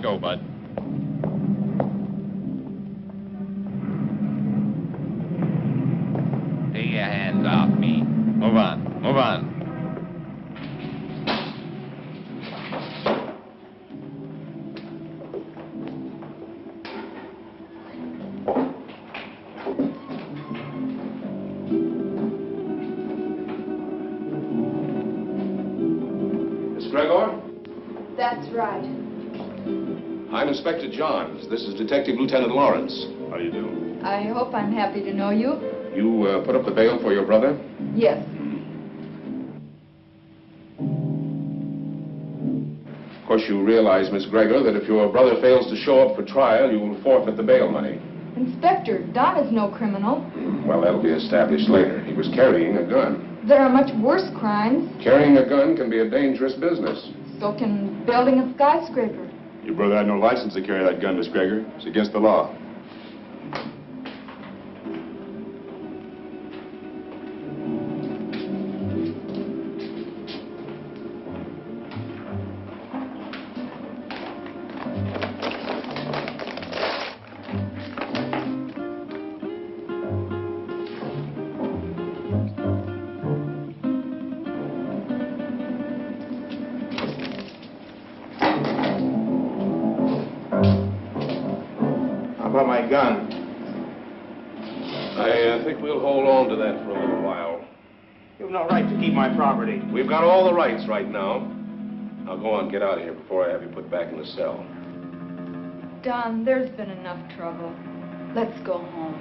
go, Bud. Take your hands off me. Move on. Move on. That's right. I'm Inspector Johns. This is Detective Lieutenant Lawrence. How do you do? I hope I'm happy to know you. You put up the bail for your brother? Yes. Of course, you realize, Miss Gregor, that if your brother fails to show up for trial, you will forfeit the bail money. Inspector, Don is no criminal. Well, that'll be established later. He was carrying a gun. There are much worse crimes. Carrying a gun can be a dangerous business. So can building a skyscraper. Your brother had no license to carry that gun, Miss Gregor. It's against the law. About my gun. I think we'll hold on to that for a little while. You have no right to keep my property. We've got all the rights right now. Now go on, get out of here before I have you put back in the cell. Don, there's been enough trouble. Let's go home.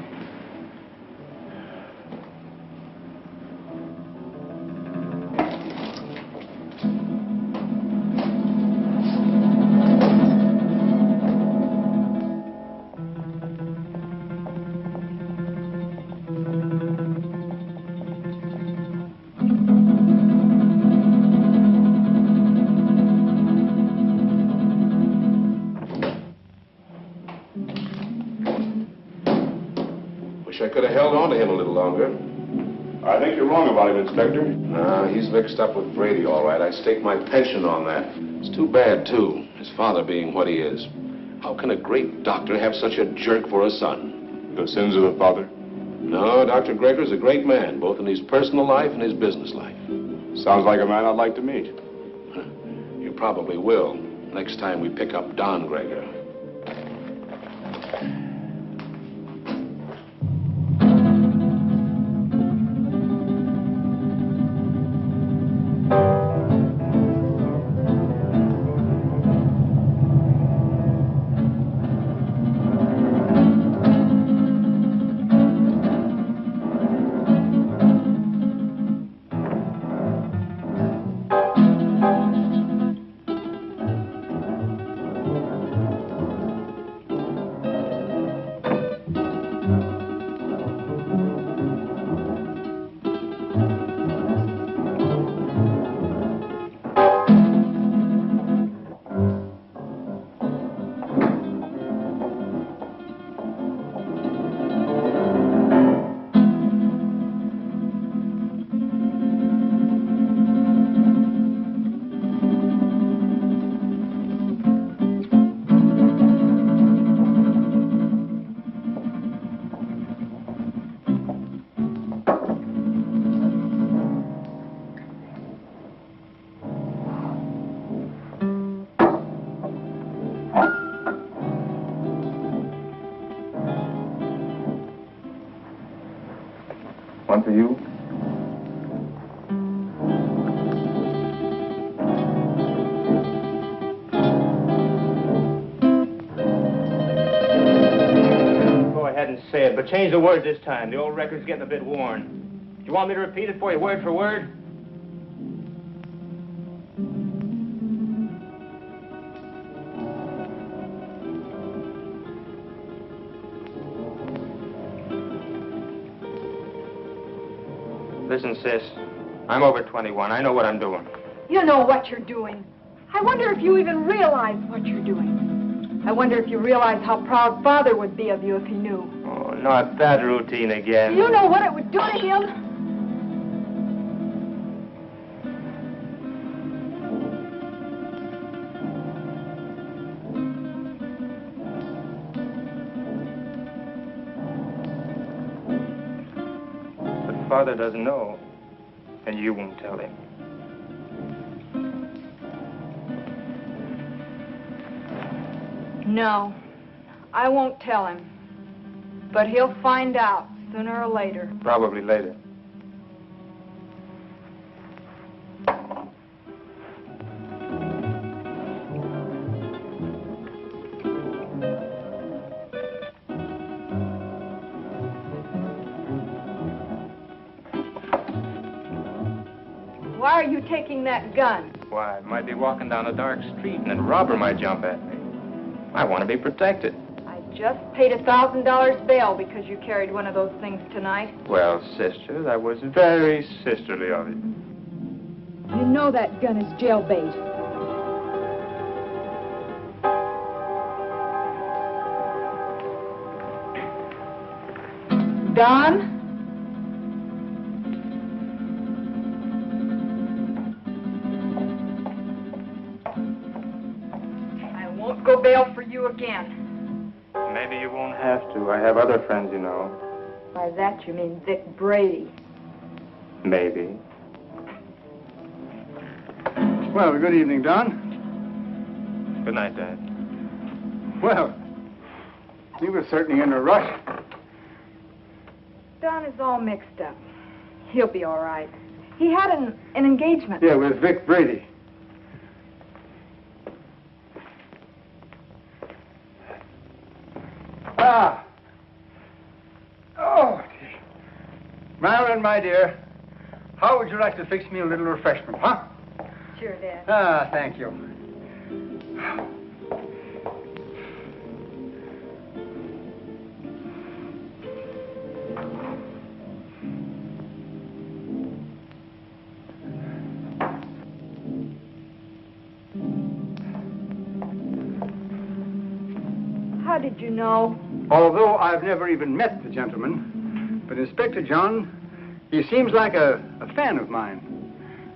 I could have held on to him a little longer. I think you're wrong about him, Inspector. Nah, he's mixed up with Brady, all right. I stake my pension on that. It's too bad, too, his father being what he is. How can a great doctor have such a jerk for a son? The sins of the father? No, Dr. Gregor's a great man, both in his personal life and his business life. Sounds like a man I'd like to meet. You probably will, next time we pick up Don Gregor. One for you. Go ahead and say it, but change the word this time. The old record's getting a bit worn. Do you want me to repeat it for you word for word? Listen, sis, I'm over 21. I know what I'm doing. You know what you're doing. I wonder if you even realize what you're doing. I wonder if you realize how proud Father would be of you if he knew. Oh, not that routine again. You know what it would do to him? father doesn't know, and you won't tell him. No, I won't tell him. But he'll find out sooner or later. Probably later. Why are you taking that gun? Why, I might be walking down a dark street and a robber might jump at me. I want to be protected. I just paid $1,000 bail because you carried one of those things tonight. Well, sister, that was very sisterly of you. You know that gun is jailbait. Don? I won't go bail for you again. Maybe you won't have to. I have other friends, you know. By that you mean Vic Brady. Maybe. Well, good evening, Don. Good night, Dad. Well, you were certainly in a rush. Don is all mixed up. He'll be all right. He had an engagement. Yeah, with Vic Brady. Ah. Oh, dear. Marilyn, my dear, how would you like to fix me a little refreshment, huh? Sure, Dad. Ah, thank you. How did you know? Although I've never even met the gentleman, but Inspector John, he seems like a fan of mine.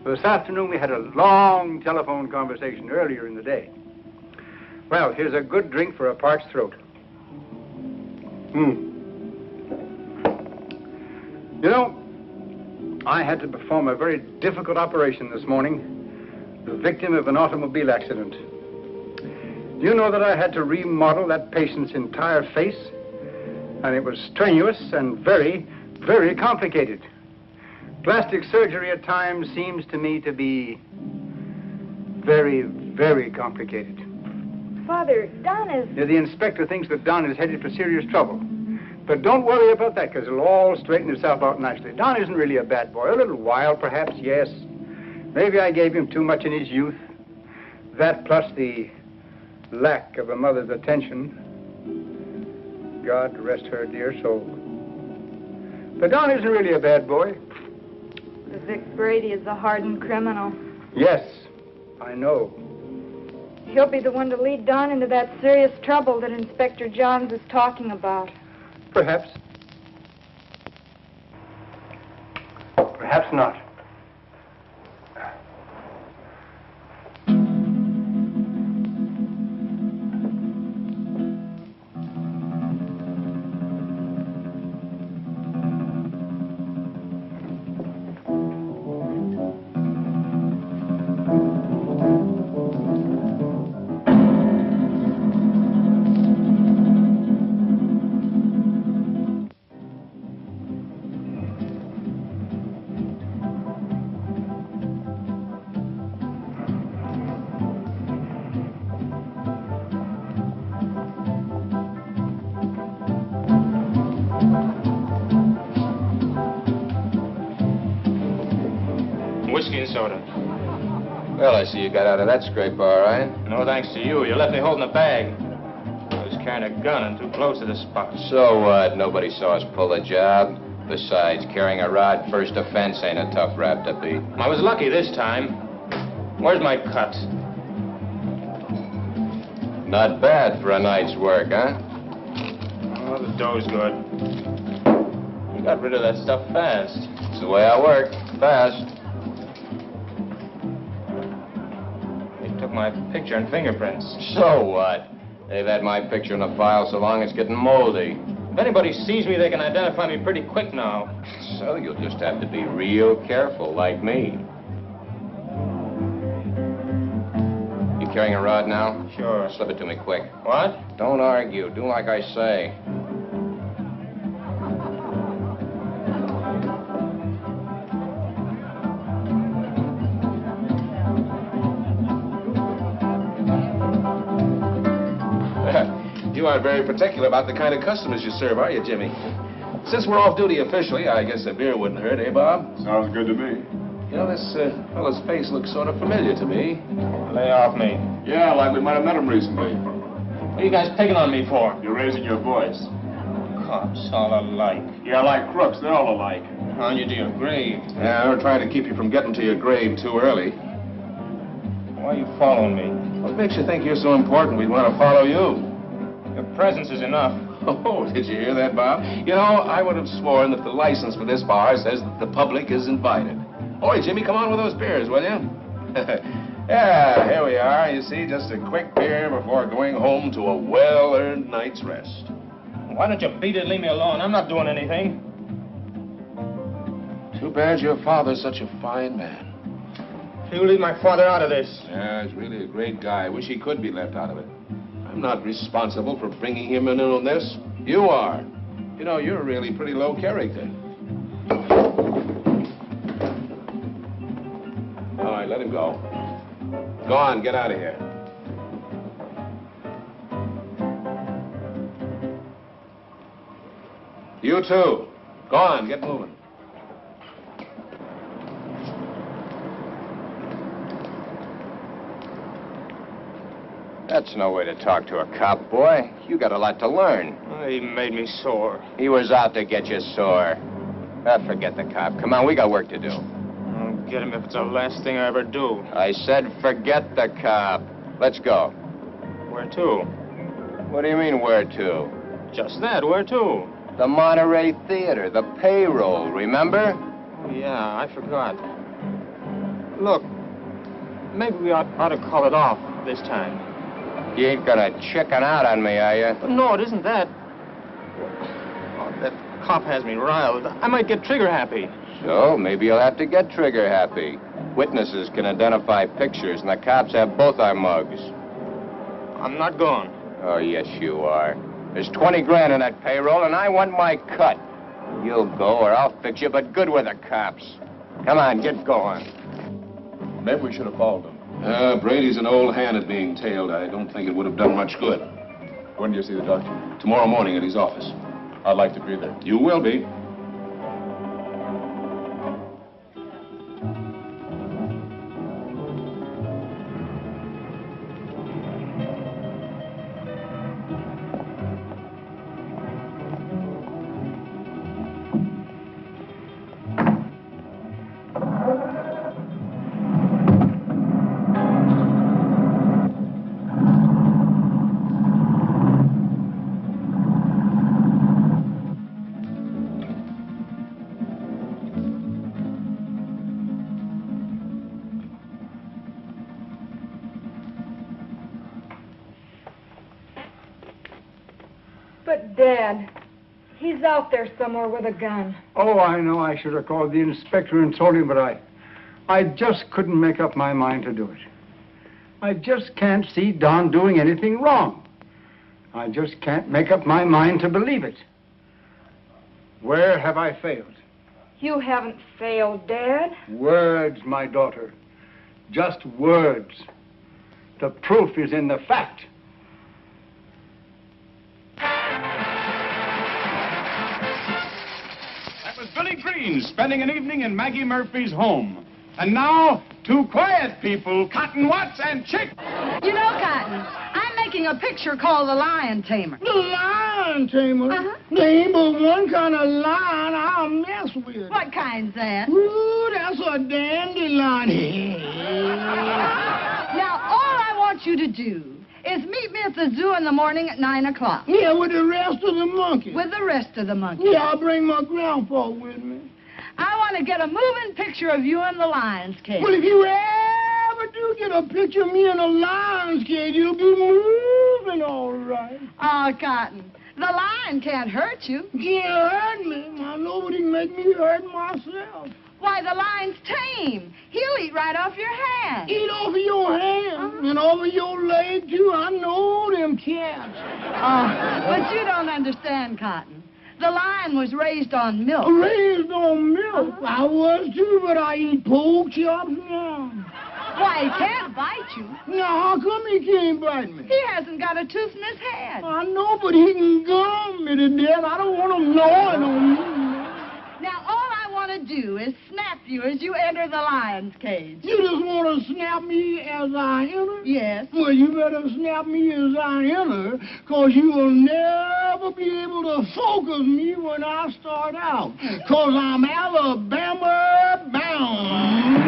This afternoon we had a long telephone conversation earlier in the day. Well, here's a good drink for a parched throat. You know, I had to perform a very difficult operation this morning, the victim of an automobile accident. Do you know that I had to remodel that patient's entire face? And it was strenuous and very, very complicated. Plastic surgery at times seems to me to be very, very complicated. Father, Don is... Yeah, the inspector thinks that Don is headed for serious trouble. But don't worry about that, because it'll all straighten itself out nicely. Don isn't really a bad boy. A little wild, perhaps, yes. Maybe I gave him too much in his youth. That plus the lack of a mother's attention. God rest her dear soul. But Don isn't really a bad boy. The Vic Brady is a hardened criminal. Yes, I know. He'll be the one to lead Don into that serious trouble that Inspector Johns is talking about. Perhaps. Perhaps not. Whiskey and soda. Well, I see you got out of that scrape all right. No thanks to you. You left me holding a bag. I was carrying a gun and too close to the spot. So what? Nobody saw us pull the job. Besides, carrying a rod first offense ain't a tough rap to beat. I was lucky this time. Where's my cut? Not bad for a night's work, huh? Oh, the dough's good. You got rid of that stuff fast. It's the way I work. Fast. Took my picture and fingerprints. So what? They've had my picture in the file so long it's getting moldy. If anybody sees me, they can identify me pretty quick now. So you'll just have to be real careful, like me. You carrying a rod now? Sure. Slip it to me quick. What? Don't argue. Do like I say. You aren't very particular about the kind of customers you serve, are you, Jimmy? Since we're off duty officially, I guess a beer wouldn't hurt, eh, Bob? Sounds good to me. You know, this fellow's face looks sort of familiar to me. Lay off me. Yeah, like we might have met him recently. What are you guys picking on me for? You're raising your voice. Cops all alike. Yeah, like crooks. They're all alike. On you to your grave. Yeah, we're trying to keep you from getting to your grave too early. Why are you following me? What makes you think you're so important we'd want to follow you? Your presence is enough. Oh, did you hear that, Bob? You know, I would have sworn that the license for this bar says that the public is invited. Oi, Jimmy, come on with those beers, will you? Yeah, here we are. You see, just a quick beer before going home to a well-earned night's rest. Why don't you beat it and leave me alone? I'm not doing anything. Too bad your father's such a fine man. You leave my father out of this. Yeah, he's really a great guy. I wish he could be left out of it. I'm not responsible for bringing him in on this. You are. You know, you're really pretty low character. All right, let him go. Go on, get out of here. You too. Go on, get moving. That's no way to talk to a cop, boy. You got a lot to learn. Oh, he made me sore. He was out to get you sore. Forget the cop. Come on, we got work to do. I'll get him if it's the last thing I ever do. I said forget the cop. Let's go. Where to? What do you mean, where to? Just that, where to? The Monterey Theater, the payroll, remember? Oh, yeah, I forgot. Look, maybe we ought to call it off this time. You ain't gonna chicken out on me, are you? No, it isn't that. Oh, that cop has me riled. I might get trigger happy. So, maybe you'll have to get trigger happy. Witnesses can identify pictures, and the cops have both our mugs. I'm not going. Oh, yes, you are. There's 20 grand in that payroll, and I want my cut. You'll go, or I'll fix you, but good with the cops. Come on, get going. Maybe we should have followed him. Brady's an old hand at being tailed. I don't think it would have done much good. When do you see the doctor? Tomorrow morning at his office. I'd like to be there. You will be. But, Dad, he's out there somewhere with a gun. Oh, I know I should have called the inspector and told him, but I just couldn't make up my mind to do it. I just can't see Don doing anything wrong. I just can't make up my mind to believe it. Where have I failed? You haven't failed, Dad. Words, my daughter. Just words. The proof is in the fact. That was Billy Green spending an evening in Maggie Murphy's home. And now, two quiet people, Cotton Watts and Chick. You know, Cotton, I'm making a picture called The Lion Tamer. The Lion Tamer? Uh-huh. There ain't but one kind of lion I'll mess with. What kind's that? Ooh, that's a dandelion. Now, all I want you to do is meet me at the zoo in the morning at 9 o'clock. Yeah, with the rest of the monkeys. With the rest of the monkeys. Yeah, I'll bring my grandpa with me. I want to get a moving picture of you in the lion's cage. Well, if you ever do get a picture of me in a lion's cage, you'll be moving all right. Oh, Cotton, The lion can't hurt you. Can't hurt me. Nobody can make me hurt myself. Why, the lion's tame. He'll eat right off your hand. Eat off of your hand and off of your leg, too. I know them cats. But you don't understand, Cotton. The lion was raised on milk. Raised on milk? I was, too, but I eat pork chops now. Why, he can't bite you. Now, how come he can't bite me? He hasn't got a tooth in his head. I know, but he can gum me to death. I don't want him gnawing on me. Now, all I want to do is snap you as you enter the lion's cage. You just want to snap me as I enter? Yes. Well, you better snap me as I enter, because you will never be able to focus me when I start out, because I'm Alabama bound.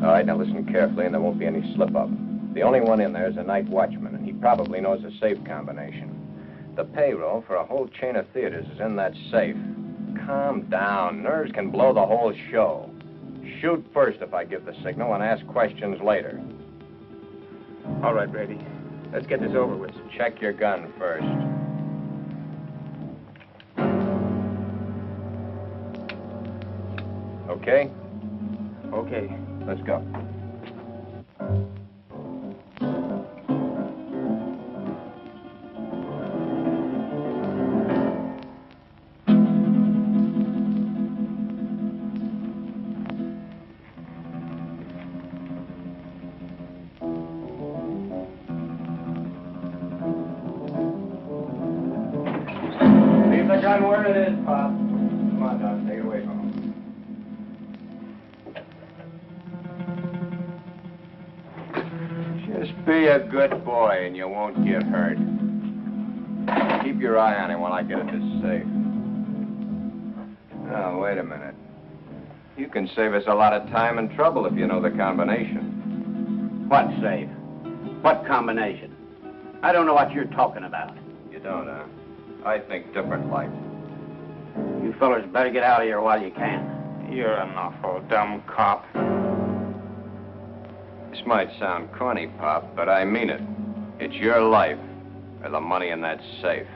All right, now listen carefully, and there won't be any slip-up. The only one in there is a night watchman, and he probably knows the safe combination. The payroll for a whole chain of theaters is in that safe. Calm down. Nerves can blow the whole show. Shoot first if I give the signal, and ask questions later. All right, Brady. Let's get this over with. Check your gun first. Okay? Okay. Let's go. Leave the gun where it is, Pop. Come on, Doc. Take it away from him. Just be a good boy and you won't get hurt. Keep your eye on him while I get at this safe. Now, wait a minute. You can save us a lot of time and trouble if you know the combination. What safe? What combination? I don't know what you're talking about. You don't, huh? I think different like. You fellers better get out of here while you can. You're an awful dumb cop. This might sound corny, Pop, but I mean it. It's your life or the money in that safe.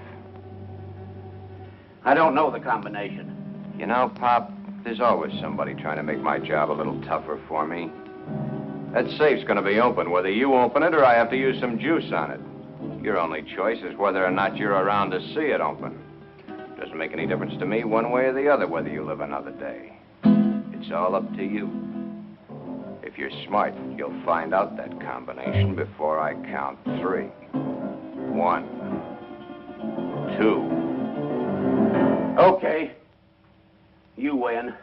I don't know the combination. You know, Pop, there's always somebody trying to make my job a little tougher for me. That safe's going to be open, whether you open it or I have to use some juice on it. Your only choice is whether or not you're around to see it open. Doesn't make any difference to me one way or the other whether you live another day. It's all up to you. If you're smart, you'll find out that combination before I count 3. 1, 2. Okay. You win.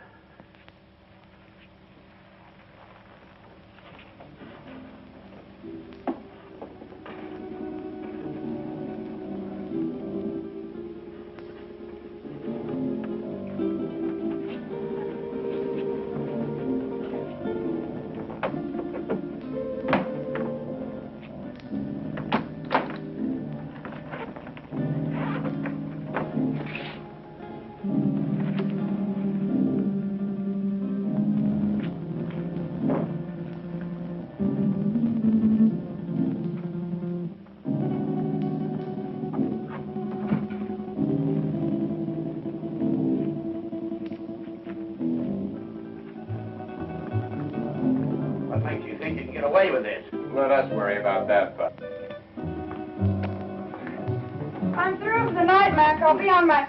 What makes you think you can get away with this? Let us worry about that, Buck. I'm through for the night, Mac. I'll be on my...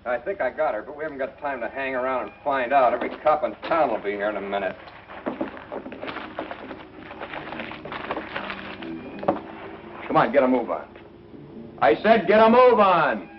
I think I got her, but we haven't got time to hang around and find out. Every cop in town will be here in a minute. Come on, get a move on. I said get a move on!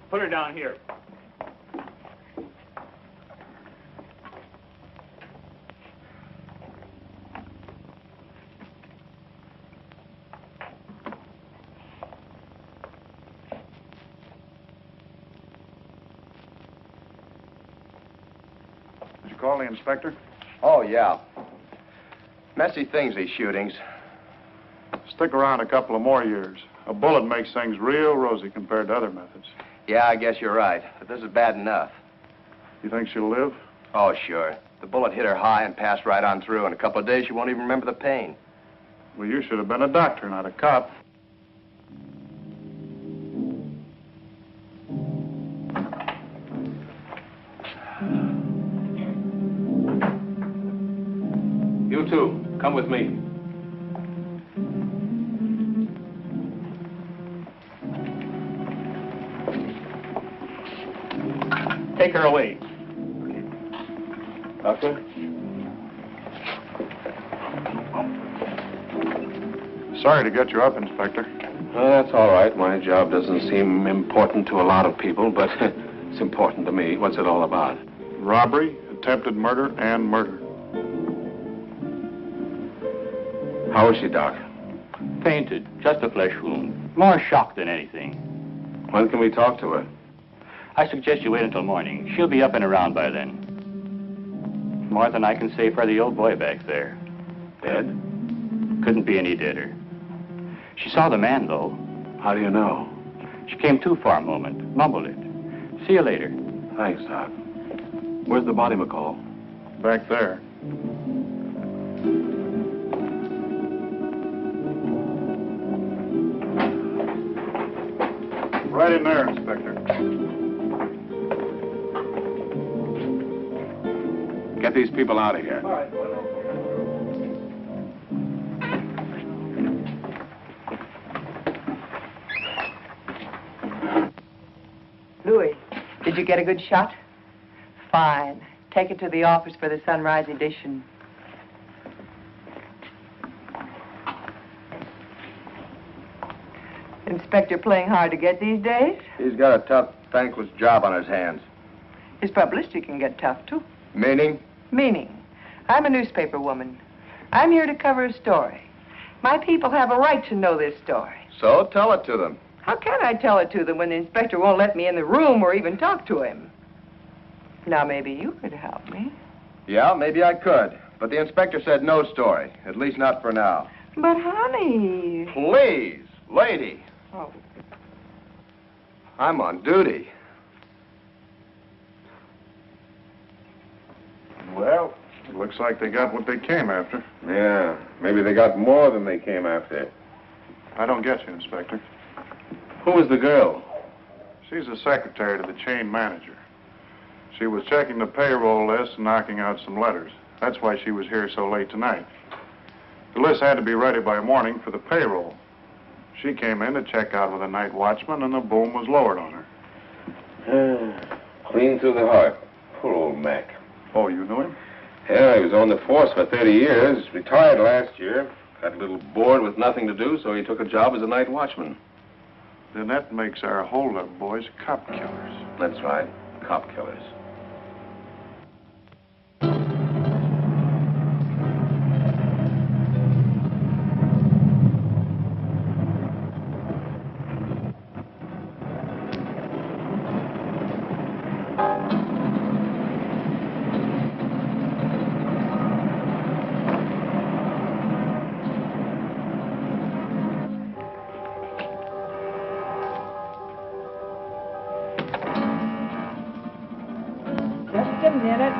Put her down here. Did you call the inspector? Oh, yeah. Messy things, these shootings. Stick around a couple of more years. A bullet makes things real rosy compared to other methods. Yeah, I guess you're right. But this is bad enough. You think she'll live? Oh, sure. The bullet hit her high and passed right on through. In a couple of days, she won't even remember the pain. Well, you should have been a doctor, not a cop. You two, come with me. Take her away. Doctor? Sorry to get you up, Inspector. Well, that's all right. My job doesn't seem important to a lot of people, but it's important to me. What's it all about? Robbery, attempted murder, and murder. How is she, Doc? Fainted. Just a flesh wound. More shock than anything. When can we talk to her? I suggest you wait until morning. She'll be up and around by then. More than I can say for the old boy back there. Dead? Couldn't be any deader. She saw the man, though. How do you know? She came to for a moment, mumbled it. See you later. Thanks, Doc. Where's the body, McCall? Back there. Right in there, Inspector. Get these people out of here. All right. Louis, did you get a good shot? Fine. Take it to the office for the sunrise edition. Inspector playing hard to get these days? He's got a tough, thankless job on his hands. His publicity can get tough, too. Meaning? Meaning, I'm a newspaper woman. I'm here to cover a story. My people have a right to know this story. So tell it to them. How can I tell it to them when the inspector won't let me in the room or even talk to him? Now, maybe you could help me. Yeah, maybe I could. But the inspector said no story. At least not for now. But, honey... Please, lady. Oh. I'm on duty. Well, it looks like they got what they came after. Yeah, maybe they got more than they came after. I don't get you, Inspector. Who was the girl? She's the secretary to the chain manager. She was checking the payroll list and knocking out some letters. That's why she was here so late tonight. The list had to be ready by morning for the payroll. She came in to check out with a night watchman, and the boom was lowered on her. Clean through the heart. Poor old Mac. Oh, you knew him? Yeah, he was on the force for 30 years. Retired last year. Got a little bored with nothing to do, so he took a job as a night watchman. Then that makes our hold-up boys cop killers. That's right. Cop killers.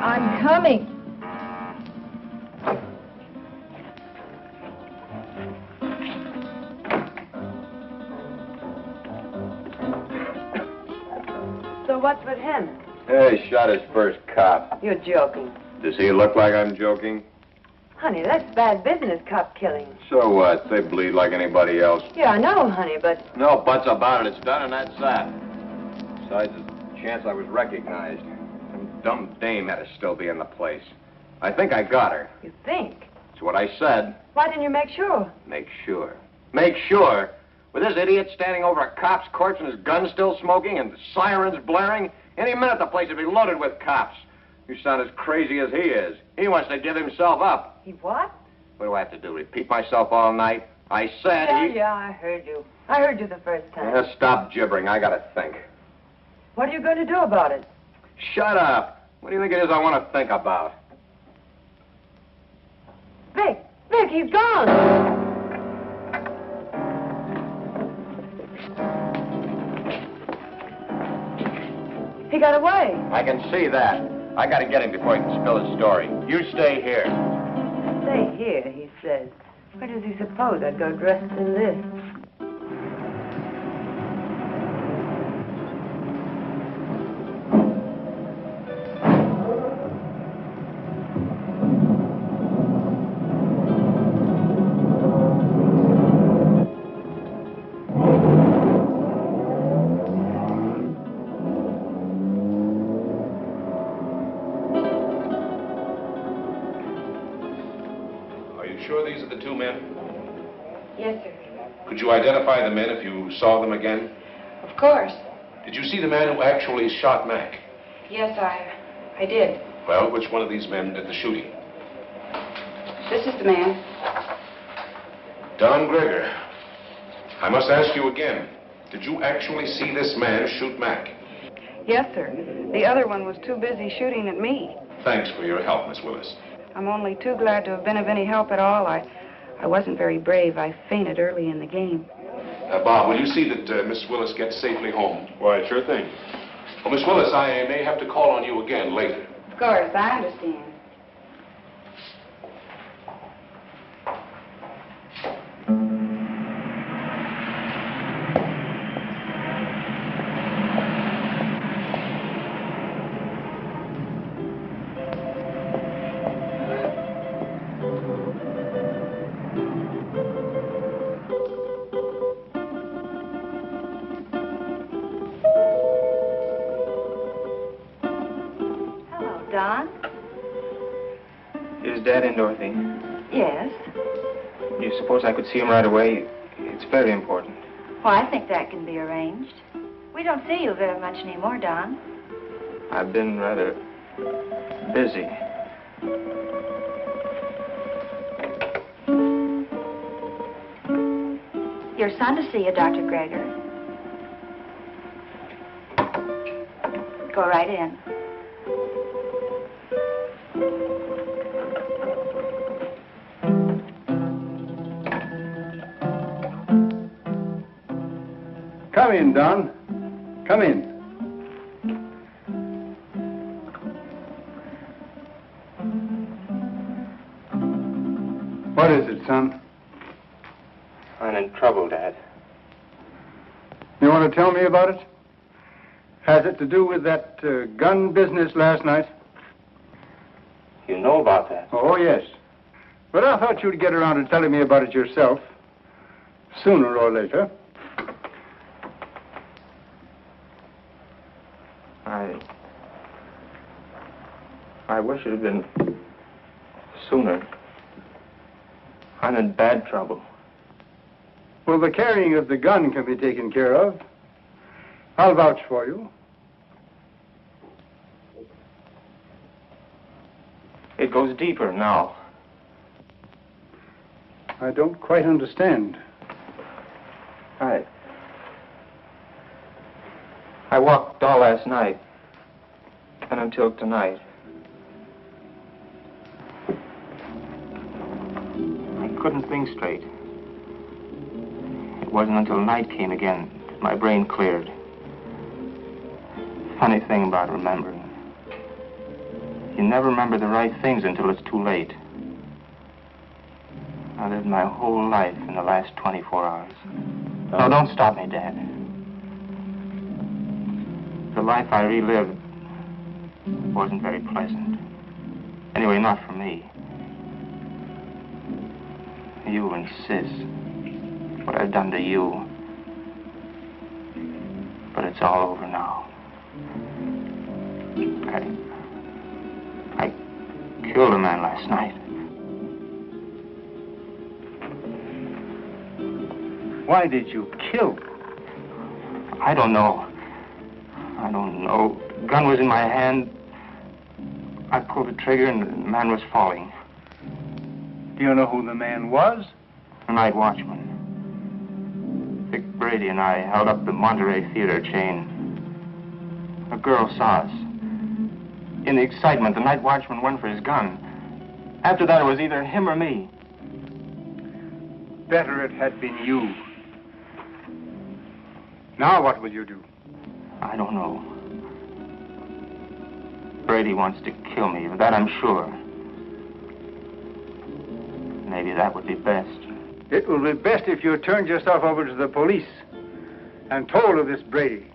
I'm coming. So what's with him? Hey, shot his first cop. You're joking. Does he look like I'm joking? Honey, that's bad business, cop killing. So what? They bleed like anybody else. Yeah, I know, honey, but... No buts about it. It's done and that's that. Besides, there's a chance I was recognized. Some dumb dame had to still be in the place. I think I got her. You think? That's what I said. Why didn't you make sure? Make sure. Make sure? With this idiot standing over a cop's corpse and his gun still smoking and the sirens blaring, any minute the place would be loaded with cops. You sound as crazy as he is. He wants to give himself up. He what? What do I have to do? Repeat myself all night? I said Yeah, I heard you. I heard you the first time. Yeah, stop gibbering. I gotta think. What are you going to do about it? Shut up. What do you think it is I want to think about? Vic, he's gone. He got away. I can see that. I gotta get him before he can spill his story. You stay here. Stay here, he says. Where does he suppose I'd go dressed in this? Could you identify the men if you saw them again? Of course. Did you see the man who actually shot Mac? Yes, I did. Well, which one of these men did the shooting? This is the man. Don Greger. I must ask you again. Did you actually see this man shoot Mac? Yes, sir. The other one was too busy shooting at me. Thanks for your help, Miss Willis. I'm only too glad to have been of any help at all. I wasn't very brave. I fainted early in the game. Bob, will you see that Miss Willis gets safely home? Why, sure thing. Well, Miss Willis, I may have to call on you again later. Of course, I understand. Don? Is Dad in, Dorothy? Yes. Do you suppose I could see him right away? It's very important. Well, I think that can be arranged. We don't see you very much anymore, Don. I've been rather busy. Your son to see you, Dr. Gregor. Go right in. Come in, Don. Come in. What is it, son? I'm in trouble, Dad. You want to tell me about it? Has it to do with that gun business last night? You know about that? Oh, yes. But I thought you'd get around to telling me about it yourself. Sooner or later. I wish it had been sooner. I'm in bad trouble. Well, the carrying of the gun can be taken care of. I'll vouch for you. It goes deeper now. I don't quite understand. I walked all last night and until tonight. I couldn't think straight. It wasn't until night came again that my brain cleared. Funny thing about remembering. You never remember the right things until it's too late. I lived my whole life in the last 24 hours. No, don't stop me, Dad. The life I relived wasn't very pleasant. Anyway, not for me. You and Sis. What I've done to you. But it's all over now. I killed a man last night. Why did you kill? I don't know. I don't know. The gun was in my hand. I pulled the trigger and the man was falling. Do you know who the man was? The night watchman. Vic Brady and I held up the Monterey Theater chain. A girl saw us. In the excitement, the night watchman went for his gun. After that, it was either him or me. Better it had been you. Now what will you do? I don't know. Brady wants to kill me, of that I'm sure. Maybe that would be best. It will be best if you turned yourself over to the police and told of this Brady.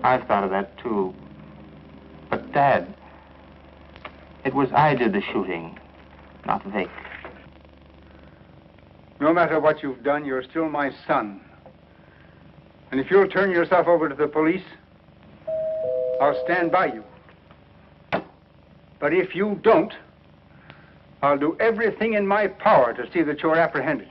I've thought of that, too. But, Dad, it was I did the shooting, not Vic. No matter what you've done, you're still my son. And if you'll turn yourself over to the police, I'll stand by you. But if you don't, I'll do everything in my power to see that you're apprehended.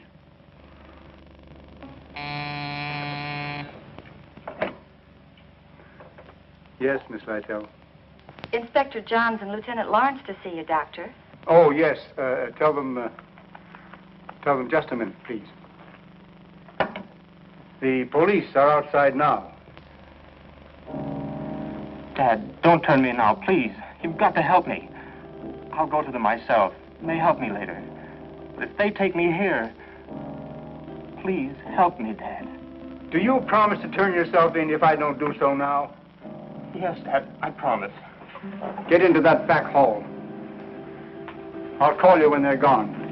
Yes, Miss Lytle. Inspector Johns and Lieutenant Lawrence to see you, Doctor. Oh, yes. Tell them just a minute, please. The police are outside now. Dad, don't turn me now, please. You've got to help me. I'll go to them myself. They may help me later. But if they take me here, please help me, Dad. Do you promise to turn yourself in if I don't do so now? Yes, Dad, I promise. Get into that back hall. I'll call you when they're gone.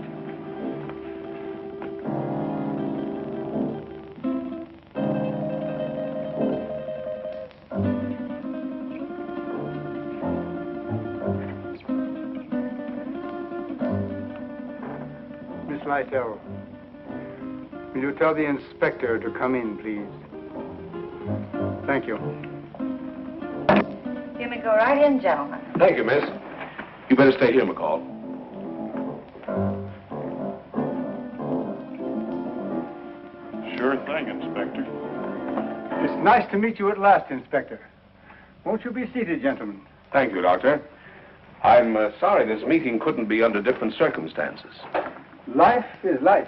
Miss Lytle, will you tell the inspector to come in, please? Thank you. The You may go right in, gentlemen. Thank you, miss. You better stay here, McCall. Sure thing, Inspector. It's nice to meet you at last, Inspector. Won't you be seated, gentlemen? Thank you, Doctor. I'm sorry this meeting couldn't be under different circumstances. Life is life.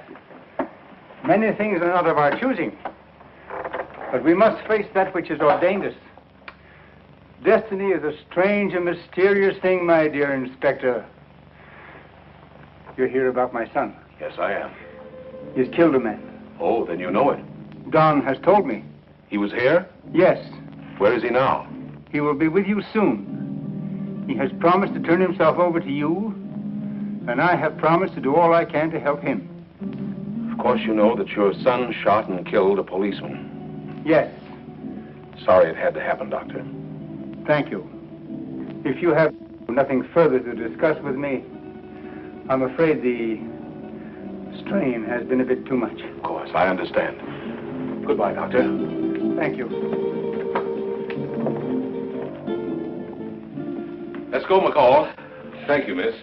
Many things are not of our choosing. But we must face that which has ordained us. Destiny is a strange and mysterious thing, my dear Inspector. You're here about my son. Yes, I am. He's killed a man. Oh, then you know it. Don has told me. He was here? Yes. Where is he now? He will be with you soon. He has promised to turn himself over to you, and I have promised to do all I can to help him. Of course you know that your son shot and killed a policeman. Yes. Sorry it had to happen, Doctor. Thank you. If you have nothing further to discuss with me, I'm afraid the strain has been a bit too much. Of course, I understand. Goodbye, Doctor. Thank you. Let's go, McCall. Thank you, miss.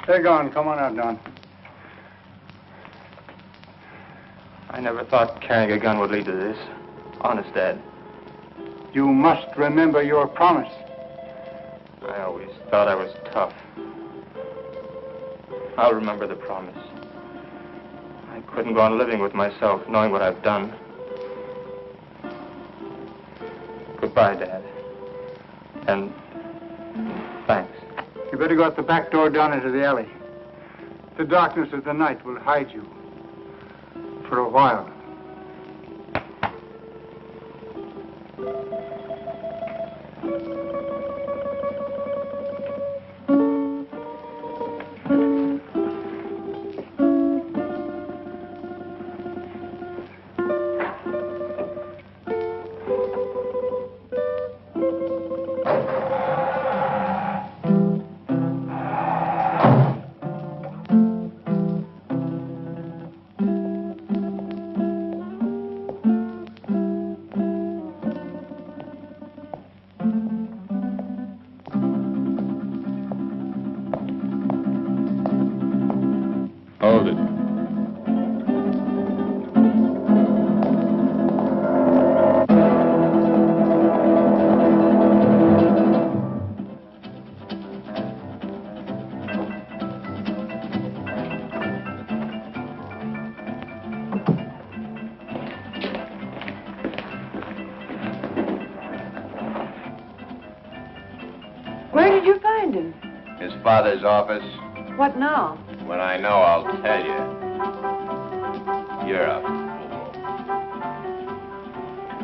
They're gone. Come on out, Don. I never thought carrying a gun would lead to this. Honest, Dad. You must remember your promise. I always thought I was tough. I'll remember the promise. I couldn't go on living with myself, knowing what I've done. Goodbye, Dad. And thanks. You better go out the back door down into the alley. The darkness of the night will hide you. For a while. Hold it. Where did you find him? His father's office. What now? When I know, I'll tell you. You're a fool.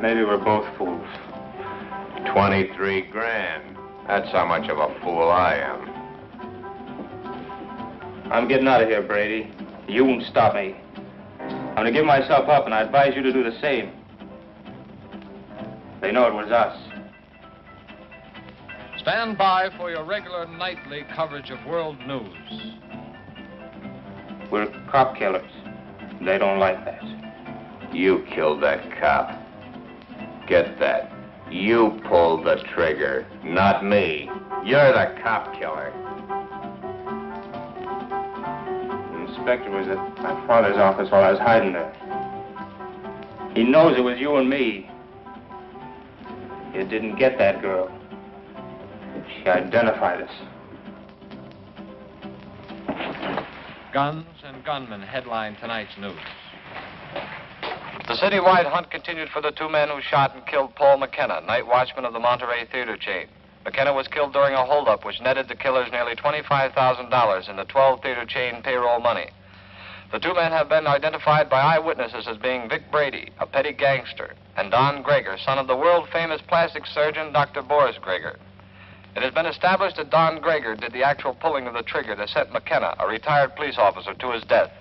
Maybe we're both fools. 23 grand. That's how much of a fool I am. I'm getting out of here, Brady. You won't stop me. I'm going to give myself up, and I advise you to do the same. They know it was us. Stand by for your regular nightly coverage of world news. We're cop killers. They don't like that. You killed that cop. Get that. You pulled the trigger, not me. You're the cop killer. The inspector was at my father's office while I was hiding there. He knows it was you and me. You didn't get that girl. She identified us. Guns and gunmen headline tonight's news. The citywide hunt continued for the two men who shot and killed Paul McKenna, night watchman of the Monterey theater chain. McKenna was killed during a holdup which netted the killers nearly $25,000 in the 12 theater chain payroll money. The two men have been identified by eyewitnesses as being Vic Brady, a petty gangster, and Don Greger, son of the world-famous plastic surgeon Dr. Boris Greger. It has been established that Don Greger did the actual pulling of the trigger that sent McKenna, a retired police officer, to his death.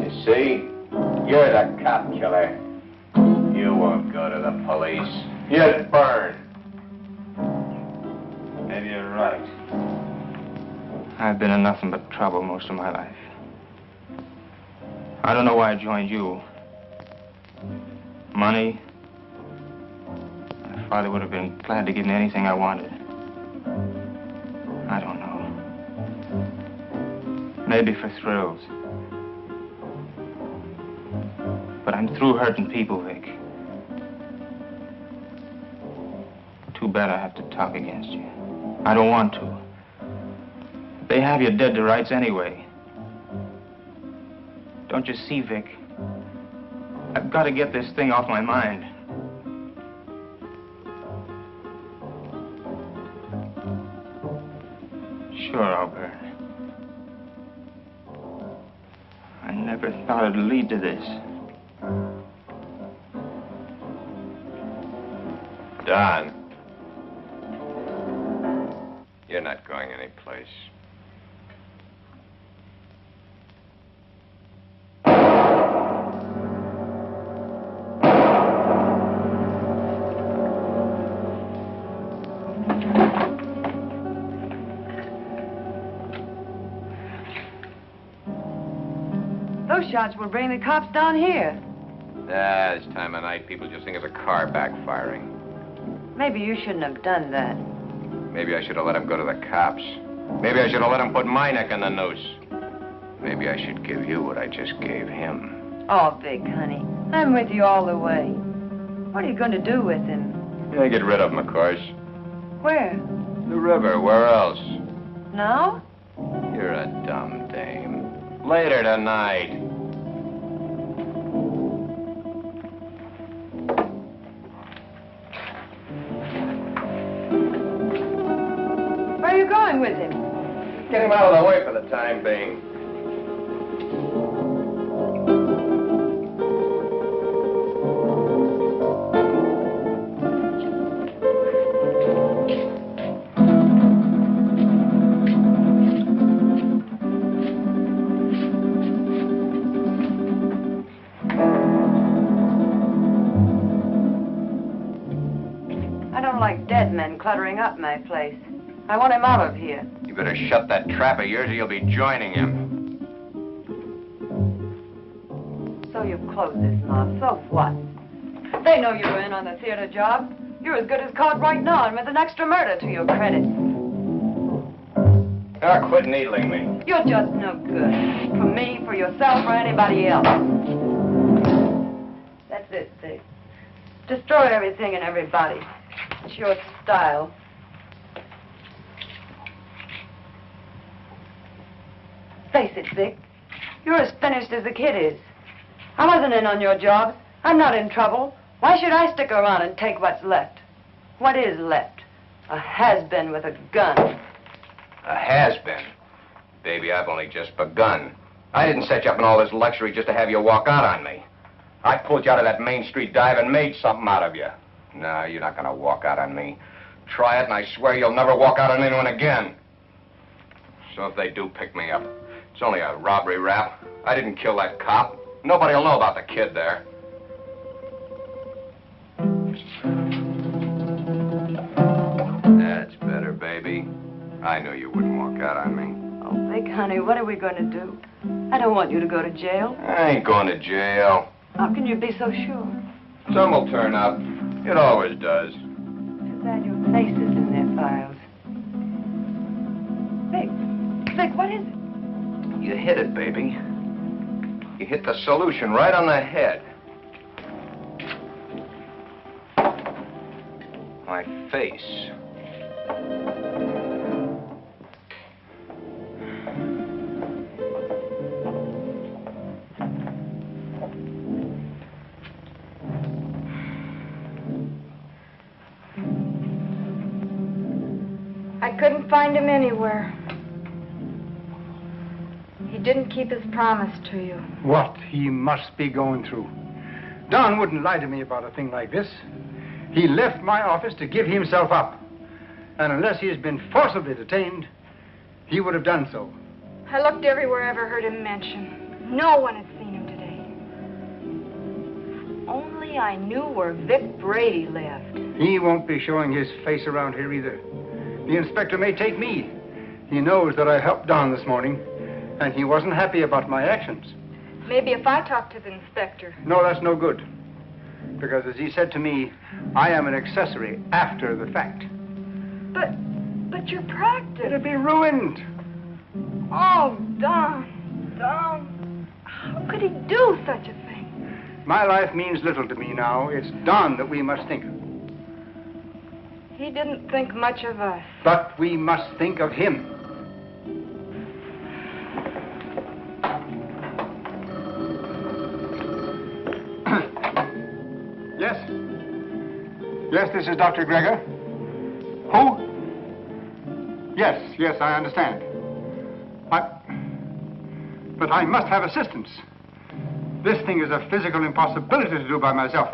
You see? You're the cop killer. You won't go to the police. You'd burn. Maybe you're right. I've been in nothing but trouble most of my life. I don't know why I joined you. Money? My father would have been glad to give me anything I wanted. I don't know. Maybe for thrills. But I'm through hurting people, Vic. Too bad I have to talk against you. I don't want to. They have you dead to rights anyway. Don't you see, Vic? I've got to get this thing off my mind. Sure, I'll burn. I never thought it'd lead to this. Don. You're not going anyplace. Those shots will bring the cops down here. Ah, this time of night, people just think it's a car backfiring. Maybe you shouldn't have done that. Maybe I should have let him go to the cops. Maybe I should have let him put my neck in the noose. Maybe I should give you what I just gave him. Oh, Vic, honey, I'm with you all the way. What are you going to do with him? Yeah, get rid of him, of course. Where? The river, where else? Now? You're a dumb dame. Later tonight. Where are you going with him? Get him out of the way for the time being. Men cluttering up my place. I want him out of here. You better shut that trap of yours or you'll be joining him. So you've closed this mob. So what? They know you're in on the theater job. You're as good as caught right now and with an extra murder to your credit. Now quit needling me. You're just no good. For me, for yourself, or anybody else. That's it, Vic. Destroy everything and everybody. It's your style. Face it, Vic. You're as finished as the kid is. I wasn't in on your job. I'm not in trouble. Why should I stick around and take what's left? What is left? A has-been with a gun. A has-been? Baby, I've only just begun. I didn't set you up in all this luxury just to have you walk out on me. I pulled you out of that Main Street dive and made something out of you. No, you're not going to walk out on me. Try it, and I swear you'll never walk out on anyone again. So if they do pick me up, it's only a robbery rap. I didn't kill that cop. Nobody will know about the kid there. That's better, baby. I knew you wouldn't walk out on me. Oh, Vic, honey, what are we going to do? I don't want you to go to jail. I ain't going to jail. How can you be so sure? Some will turn up. It always does. Too bad your face is in their files. Vic, what is it? You hit it, baby. You hit the solution right on the head. My face. I couldn't find him anywhere. He didn't keep his promise to you. What he must be going through. Don wouldn't lie to me about a thing like this. He left my office to give himself up. And unless he has been forcibly detained, he would have done so. I looked everywhere I ever heard him mentioned. No one had seen him today. If only I knew where Vic Brady lived. He won't be showing his face around here either. The inspector may take me. He knows that I helped Don this morning, and he wasn't happy about my actions. Maybe if I talk to the inspector. No, that's no good. Because as he said to me, I am an accessory after the fact. But your practice. It'll be ruined. Oh, Don. How could he do such a thing? My life means little to me now. It's Don that we must think of. He didn't think much of us. But we must think of him. Yes? Yes, this is Dr. Gregor. Who? Yes, I understand. But I must have assistance. This thing is a physical impossibility to do by myself.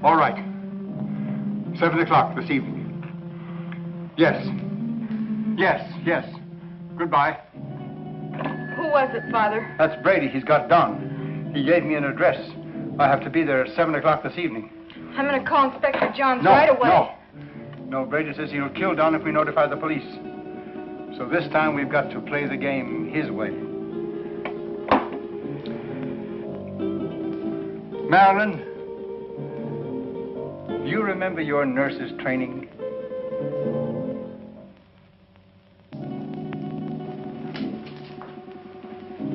All right. 7 o'clock this evening. Yes. Goodbye. Who was it, Father? That's Brady. He's got Don. He gave me an address. I have to be there at 7 o'clock this evening. I'm going to call Inspector Johns right away. No, Brady says he'll kill Don if we notify the police. So this time we've got to play the game his way. Marilyn, do you remember your nurse's training?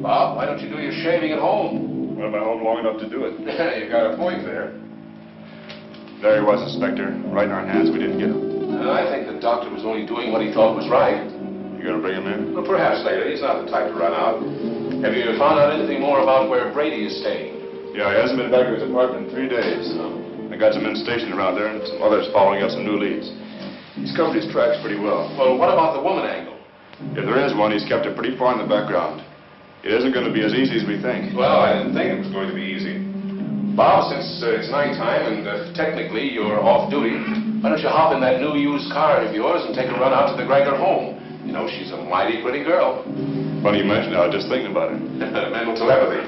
Bob, why don't you do your shaving at home? Well, I'm home long enough to do it. You got a point there. There he was, Inspector. Right in our hands. We didn't get him. I think the doctor was only doing what he thought was right. You gonna bring him in? Well, perhaps later. He's not the type to run out. Have you found out anything more about where Brady is staying? Yeah, he hasn't been back to his apartment in 3 days. I got some men stationed around there and some others following up some new leads. He's covered his tracks pretty well. Well, what about the woman angle? If there is one, he's kept it pretty far in the background. It isn't going to be as easy as we think. Well, I didn't think it was going to be easy. Bob, since it's nighttime and technically you're off duty, why don't you hop in that new used car of yours and take a run out to the Gregor home? You know, she's a mighty pretty girl. Funny you mention it. I was just thinking about it. Mental telepathy.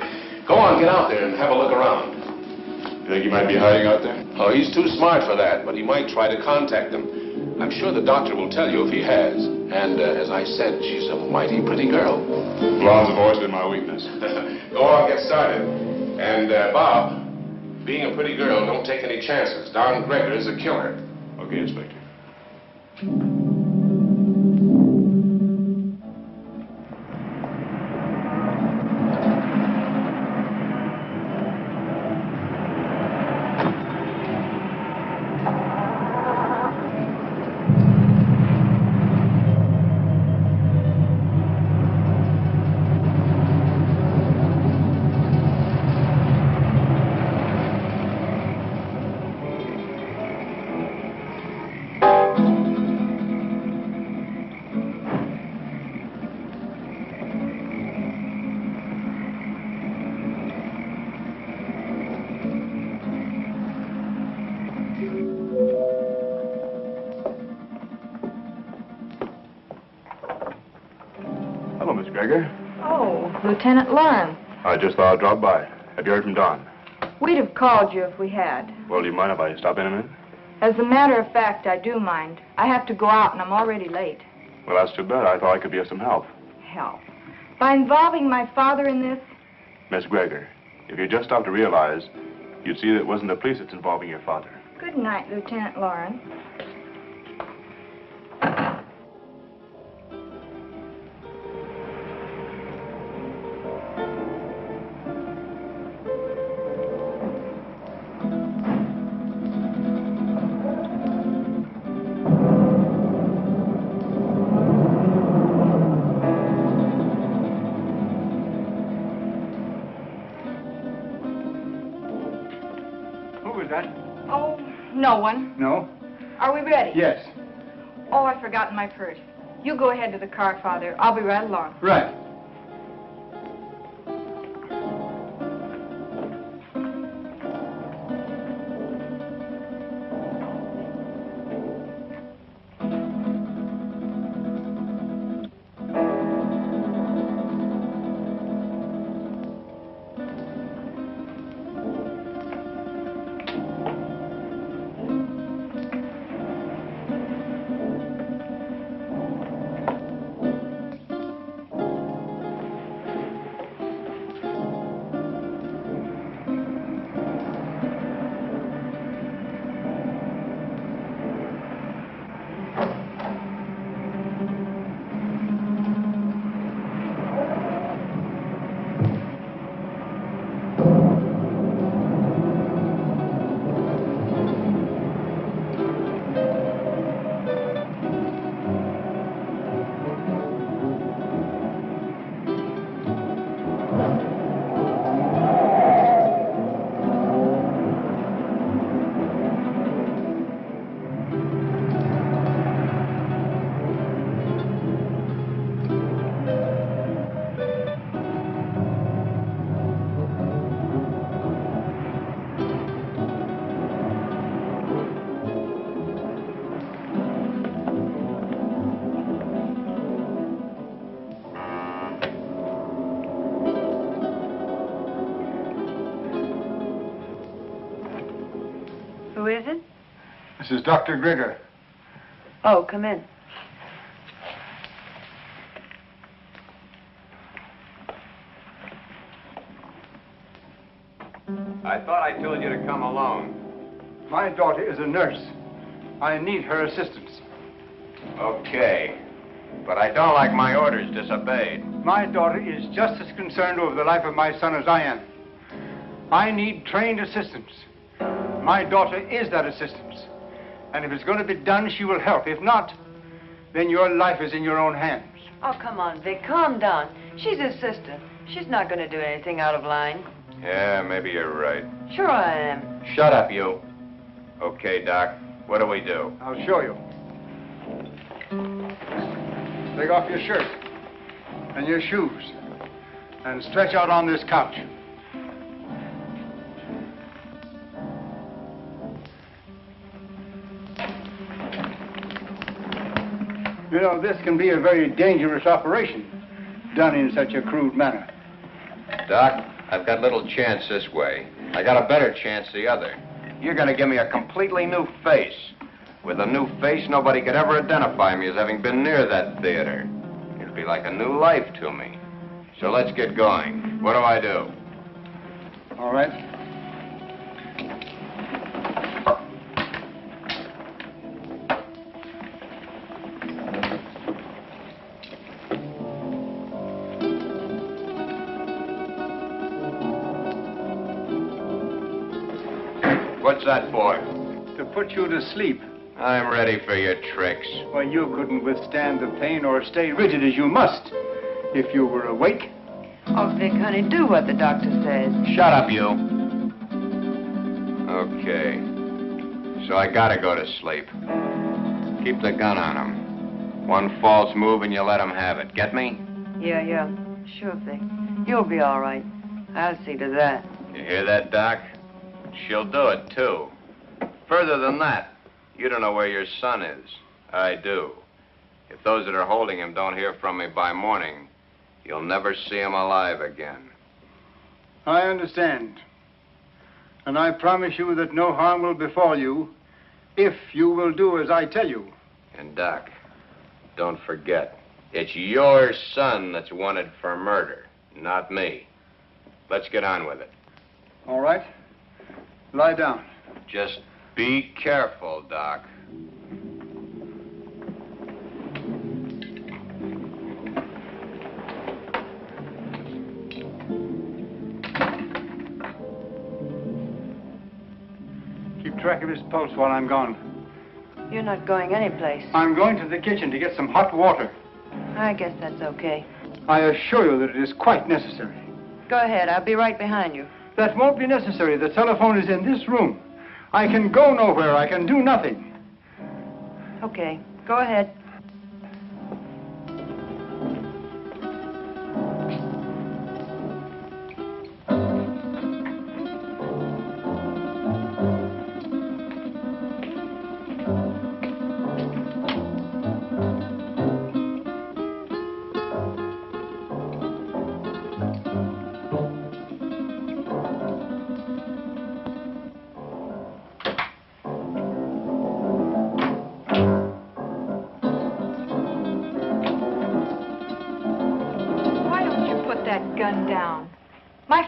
Go on, get out there and have a look around. You think he might be hiding out there? Oh, he's too smart for that, but he might try to contact them. I'm sure the doctor will tell you if he has. And as I said, she's a mighty pretty girl. Blondes have always been my weakness. Go on, get started. And, Bob, being a pretty girl, don't take any chances. Don Gregor is a killer. Okay, Inspector. Lieutenant Lauren. I just thought I'd drop by. Have you heard from Don? We'd have called you if we had. Well, do you mind if I stop in a minute? As a matter of fact, I do mind. I have to go out and I'm already late. Well, that's too bad. I thought I could be of some help. Help? By involving my father in this? Miss Gregor, if you just stopped to realize, you'd see that it wasn't the police that's involving your father. Good night, Lieutenant Lauren. No one. No? Are we ready? Yes. Oh, I've forgotten my purse. You go ahead to the car, Father. I'll be right along. Right. is it? This is Dr. Grigger. Oh, come in. I thought I told you to come alone. My daughter is a nurse. I need her assistance. Okay. But I don't like my orders disobeyed. My daughter is just as concerned over the life of my son as I am. I need trained assistance. My daughter is that assistance. And if it's going to be done, she will help. If not, then your life is in your own hands. Oh, come on, Vic, calm down. She's his sister. She's not going to do anything out of line. Yeah, maybe you're right. Sure I am. Shut up, you. Okay, Doc. What do we do? I'll show you. Take off your shirt and your shoes and stretch out on this couch. You know, this can be a very dangerous operation done in such a crude manner. Doc, I've got little chance this way. I got a better chance the other. You're going to give me a completely new face. With a new face, nobody could ever identify me as having been near that theater. It'll be like a new life to me. So let's get going. What do I do? All right. What's that for? To put you to sleep. I'm ready for your tricks. Well, you couldn't withstand the pain or stay rigid as you must if you were awake. Oh, Vic, honey, do what the doctor says. Shut up, you. Okay. So I gotta go to sleep. Keep the gun on him. One false move and you let him have it. Get me? Yeah. Sure, Vic. You'll be all right. I'll see to that. You hear that, Doc? She'll do it, too. Further than that, you don't know where your son is. I do. If those that are holding him don't hear from me by morning, you'll never see him alive again. I understand. And I promise you that no harm will befall you if you will do as I tell you. And, Doc, don't forget, it's your son that's wanted for murder, not me. Let's get on with it. All right. Lie down. Just be careful, Doc. Keep track of his pulse while I'm gone. You're not going anyplace. I'm going to the kitchen to get some hot water. I guess that's okay. I assure you that it is quite necessary. Go ahead. I'll be right behind you. That won't be necessary. The telephone is in this room. I can go nowhere. I can do nothing. Okay. Go ahead.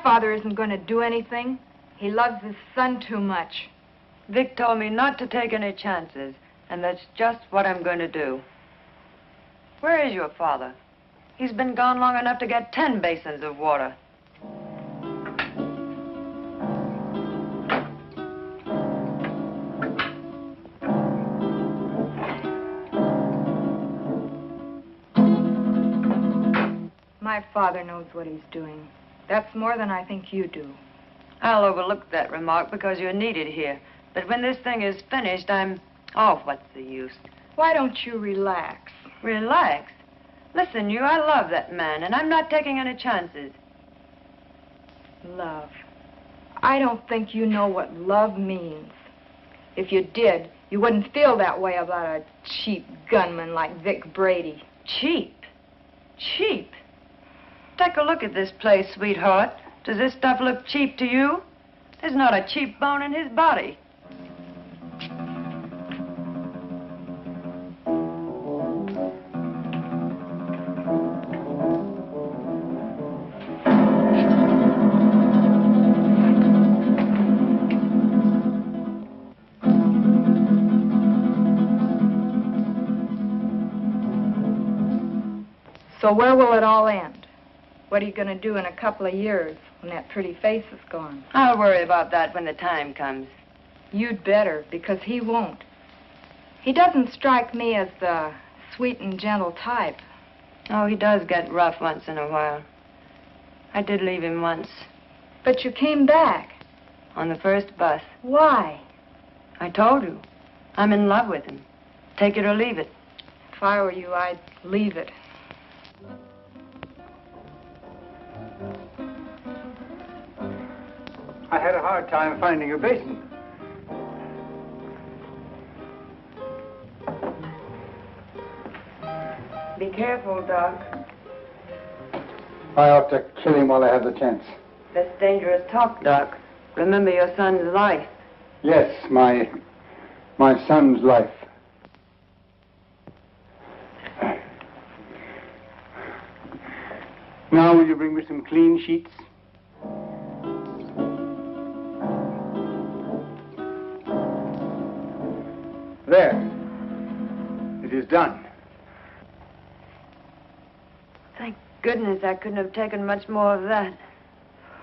Father isn't going to do anything. He loves his son too much. Vic told me not to take any chances, and that's just what I'm going to do. Where is your father? He's been gone long enough to get 10 basins of water. My father knows what he's doing. That's more than I think you do. I'll overlook that remark because you're needed here. But when this thing is finished, oh, what's the use? Why don't you relax? Relax? Listen, I love that man, and I'm not taking any chances. Love. I don't think you know what love means. If you did, you wouldn't feel that way about a cheap gunman like Vic Brady. Cheap? Cheap? Take a look at this place, sweetheart. Does this stuff look cheap to you? There's not a cheap bone in his body. So where will it all end? What are you going to do in a couple of years when that pretty face is gone? I'll worry about that when the time comes. You'd better, because he won't. He doesn't strike me as the sweet and gentle type. Oh, he does get rough once in a while. I did leave him once. But you came back. On the first bus. Why? I told you. I'm in love with him. Take it or leave it. If I were you, I'd leave it. I had a hard time finding a basin. Be careful, Doc. I ought to kill him while I have the chance. That's dangerous talk, Doc. Remember your son's life. Yes, my son's life. Now will you bring me some clean sheets? There. It is done. Thank goodness I couldn't have taken much more of that.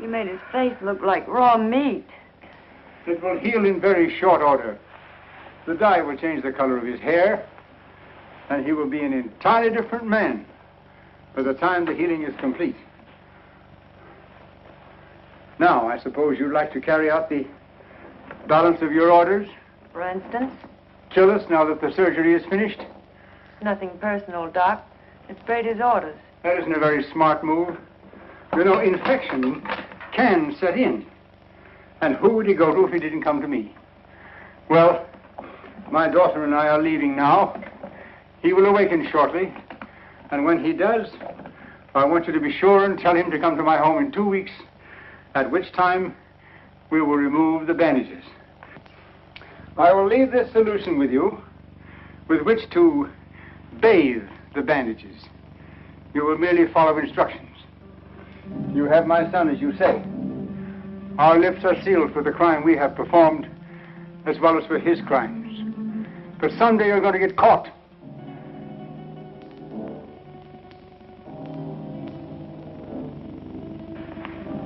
You made his face look like raw meat. It will heal in very short order. The dye will change the color of his hair, and he will be an entirely different man by the time the healing is complete. Now, I suppose you'd like to carry out the balance of your orders? For instance? Kill us now that the surgery is finished? Nothing personal, Doc. It's Brady's orders. That isn't a very smart move. You know, infection can set in. And who would he go to if he didn't come to me? Well, my daughter and I are leaving now. He will awaken shortly. And when he does, I want you to be sure and tell him to come to my home in 2 weeks, at which time we will remove the bandages. I will leave this solution with you, with which to bathe the bandages. You will merely follow instructions. You have my son, as you say. Our lips are sealed for the crime we have performed, as well as for his crimes. But someday you're going to get caught.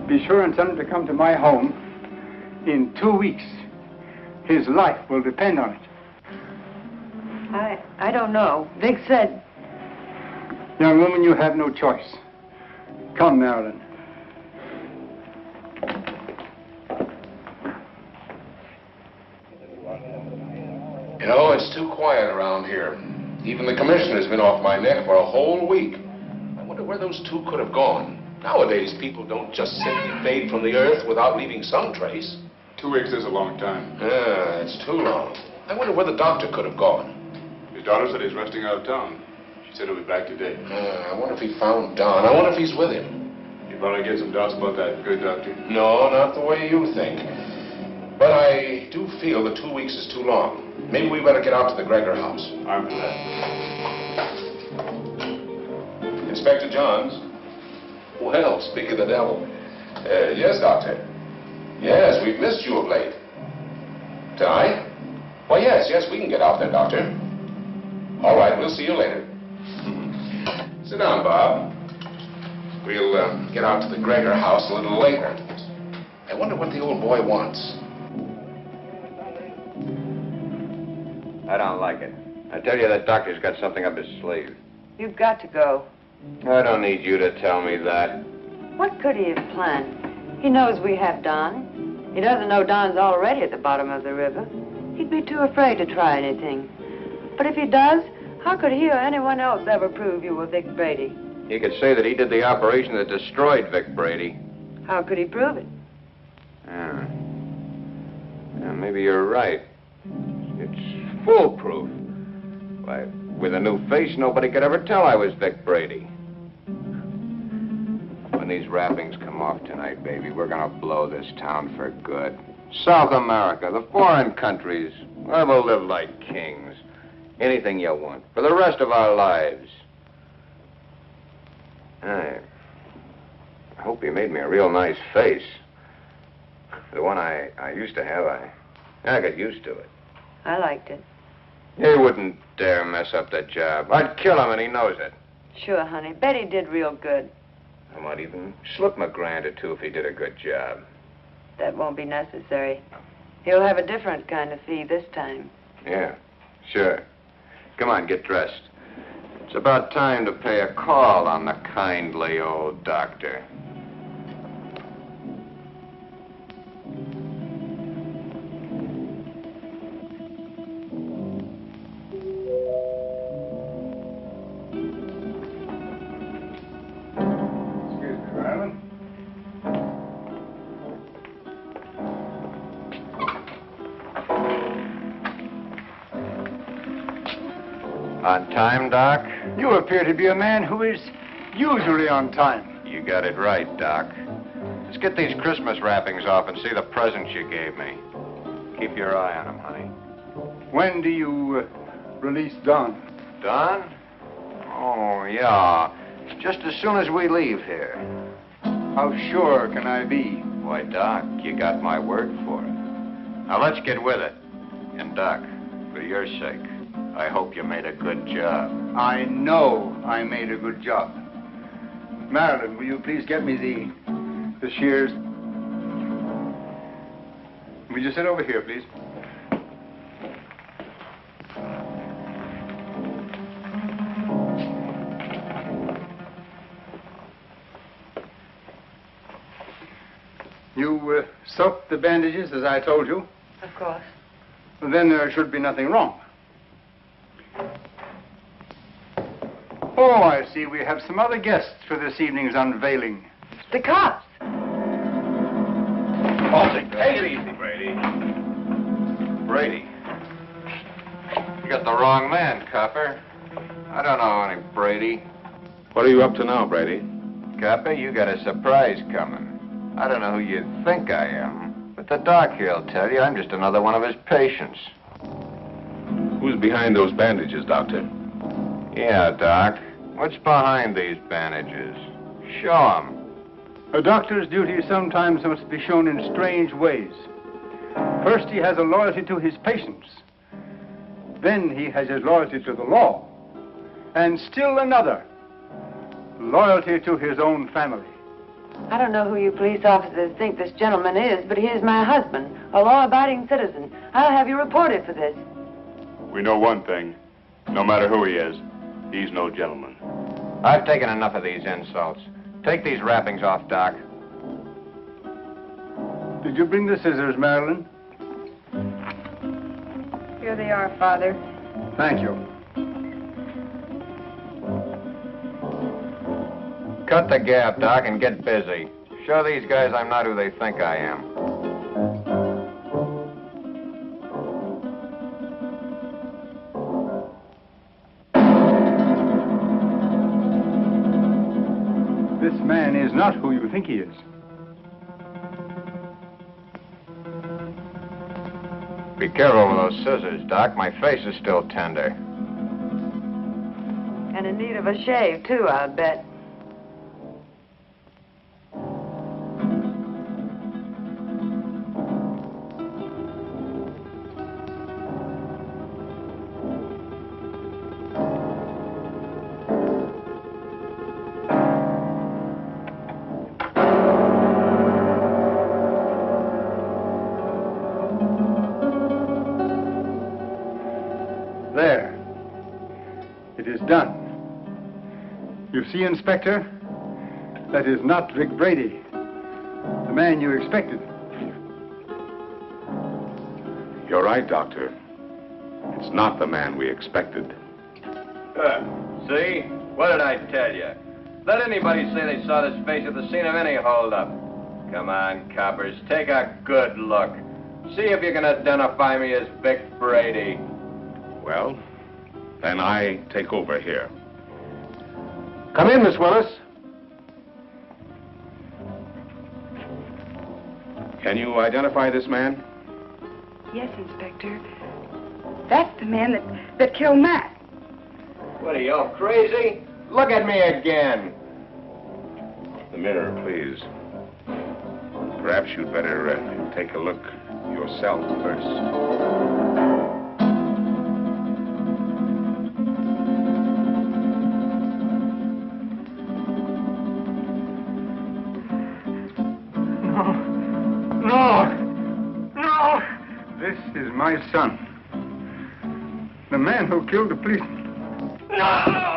Be sure and tell him to come to my home in 2 weeks. His life will depend on it. I don't know. Vic said... Young woman, you have no choice. Come, Marilyn. You know, it's too quiet around here. Even the commissioner's been off my neck for a whole week. I wonder where those two could have gone. Nowadays, people don't just simply fade from the earth without leaving some trace. 2 weeks is a long time. Yeah, it's too long. I wonder where the doctor could have gone. His daughter said he's resting out of town. She said he'll be back today. I wonder if he found Don. I wonder if he's with him. You probably get some doubts about that, good doctor. No, not the way you think. But I do feel that 2 weeks is too long. Maybe we better get out to the Gregor house. I'm for that. Inspector Johns. Well, speak of the devil. Yes, Doctor. Yes, we've missed you of late. Tonight? Well, yes, we can get out there, Doctor. All right, we'll see you later. Sit down, Bob. We'll get out to the Gregor house a little later. I wonder what the old boy wants. I don't like it. I tell you, that doctor's got something up his sleeve. You've got to go. I don't need you to tell me that. What could he have planned? He knows we have Don. He doesn't know Don's already at the bottom of the river. He'd be too afraid to try anything. But if he does, how could he or anyone else ever prove you were Vic Brady? He could say that he did the operation that destroyed Vic Brady. How could he prove it? Yeah, maybe you're right. It's foolproof. Why, with a new face, nobody could ever tell I was Vic Brady. When these wrappings come off tonight, baby, we're gonna blow this town for good. South America, the foreign countries, where we'll live like kings. Anything you want, for the rest of our lives. I hope you made me a real nice face. The one I used to have, I got used to it. I liked it. He wouldn't dare mess up the job. I'd kill him, and he knows it. Sure, honey. Betty did real good. I might even slip him $1,000 or $2 if he did a good job. That won't be necessary. He'll have a different kind of fee this time. Yeah, sure. Come on, get dressed. It's about time to pay a call on the kindly old doctor. Excuse me, Marilyn. On time, Doc? You appear to be a man who is usually on time. You got it right, Doc. Let's get these Christmas wrappings off and see the presents you gave me. Keep your eye on them, honey. When do you release Don? Don? Oh, yeah. Just as soon as we leave here. How sure can I be? Why, Doc, you got my word for it. Now, let's get with it. And, Doc, for your sake, I hope you made a good job. I know I made a good job. Marilyn, will you please get me the shears? Will you sit over here, please? You soaked the bandages as I told you? Of course. Well, then there should be nothing wrong. Oh, I see. We have some other guests for this evening's unveiling. The cops. Oh, take it easy, Brady. Brady. You got the wrong man, copper. I don't know any Brady. What are you up to now, Brady? Copper, you got a surprise coming. I don't know who you think I am, but the doc here'll tell you I'm just another one of his patients. Who's behind those bandages, Doctor? Yeah, Doc. What's behind these bandages? Show 'em. A doctor's duty sometimes must be shown in strange ways. First, he has a loyalty to his patients. Then he has his loyalty to the law. And still another, loyalty to his own family. I don't know who you police officers think this gentleman is, but he is my husband, a law-abiding citizen. I'll have you reported for this. We know one thing. No matter who he is, he's no gentleman. I've taken enough of these insults. Take these wrappings off, Doc. Did you bring the scissors, Marilyn? Here they are, Father. Thank you. Cut the gap, Doc, and get busy. Show these guys I'm not who they think I am. This man is not who you think he is. Be careful with those scissors, Doc. My face is still tender. And in need of a shave, too, I'll bet. There. It is done. You see, Inspector, that is not Vic Brady, the man you expected. You're right, Doctor. It's not the man we expected. See? What did I tell you? Let anybody say they saw this face at the scene of any holdup. Come on, coppers, take a good look. See if you can identify me as Vic Brady. Well, then I take over here. Come in, Miss Willis. Can you identify this man? Yes, Inspector. That's the man that killed Matt. What are you, all crazy? Look at me again. The mirror, please. Perhaps you'd better take a look yourself first. My son. The man who killed the policeman. No!